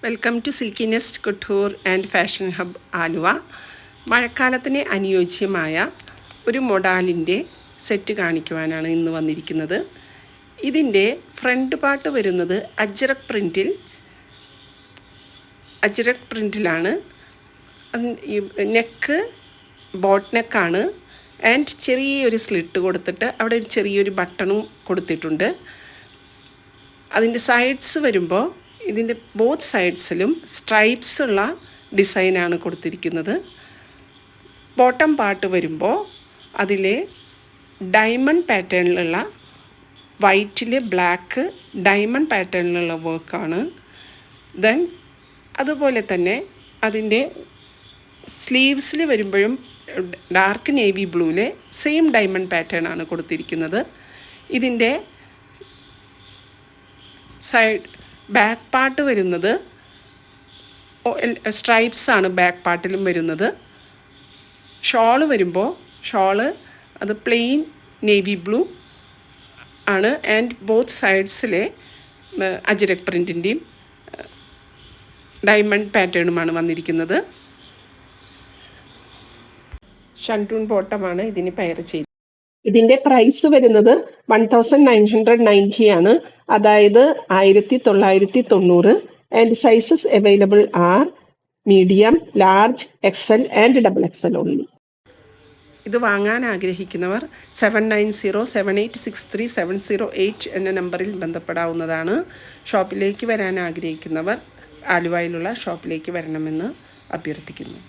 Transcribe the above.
Welcome to silky nest couture and fashion hub Aluva. മഴക്കാലത്തിന് അനുയോജ്യമായ ഒരു മൊഡാലിൻ്റെ സെറ്റ് കാണിക്കുവാനാണ് ഇന്ന് വന്നിരിക്കുന്നത്. ഇതിൻ്റെ ഫ്രണ്ട് പാർട്ട് വരുന്നത് അജ്രക് പ്രിൻറ്റിലാണ്. നെക്ക് ബോട്ട് നെക്കാണ് ആൻഡ് ചെറിയൊരു സ്ലിറ്റ് കൊടുത്തിട്ട് അവിടെ ഒരു ചെറിയൊരു ബട്ടണും കൊടുത്തിട്ടുണ്ട്. അതിൻ്റെ സൈഡ്സ് വരുമ്പോൾ ഇതിൻ്റെ ബോത്ത് സൈഡ്സിലും സ്ട്രൈപ്സ് ഉള്ള ഡിസൈനാണ് കൊടുത്തിരിക്കുന്നത്. ബോട്ടം പാർട്ട് വരുമ്പോൾ അതിൽ ഡയമണ്ട് പാറ്റേണിലുള്ള വൈറ്റിൽ ബ്ലാക്ക് ഡയമണ്ട് പാറ്റേണിലുള്ള വർക്കാണ്. ദെൻ അതുപോലെ തന്നെ അതിൻ്റെ സ്ലീവ്സിൽ വരുമ്പോഴും ഡാർക്ക് നേവി ബ്ലൂവിലെ സെയിം ഡയമണ്ട് പാറ്റേൺ ആണ് കൊടുത്തിരിക്കുന്നത്. ഇതിൻ്റെ ബാക്ക് പാർട്ട് വരുന്നത് സ്ട്രൈപ്സ് ആണ് ബാക്ക് പാർട്ടിലും വരുന്നത്. ഷോള് വരുമ്പോൾ അത് പ്ലെയിൻ നേവി ബ്ലൂ ആണ് ആൻഡ് ബോത്ത് സൈഡ്സിലെ അജ്രക് പ്രിൻറ്റിൻ്റെയും ഡയമണ്ട് പാറ്റേണുമാണ് വന്നിരിക്കുന്നത്. ഷണ്ടൂൺ ബോട്ടമാണ് ഇതിന് പെയർ ചെയ്തത്. ഇതിൻ്റെ പ്രൈസ് വരുന്നത് 1990 ആണ്, അതായത് 1990. And sizes available are medium, large, XL and XXL only. ഇത് വാങ്ങാൻ ആഗ്രഹിക്കുന്നവർ 7907863708 എന്ന നമ്പറിൽ ബന്ധപ്പെടാവുന്നതാണ്. ഷോപ്പിലേക്ക് വരാൻ ആഗ്രഹിക്കുന്നവർ ആലുവയിലുള്ള ഷോപ്പിലേക്ക് വരണമെന്ന് അഭ്യർത്ഥിക്കുന്നു.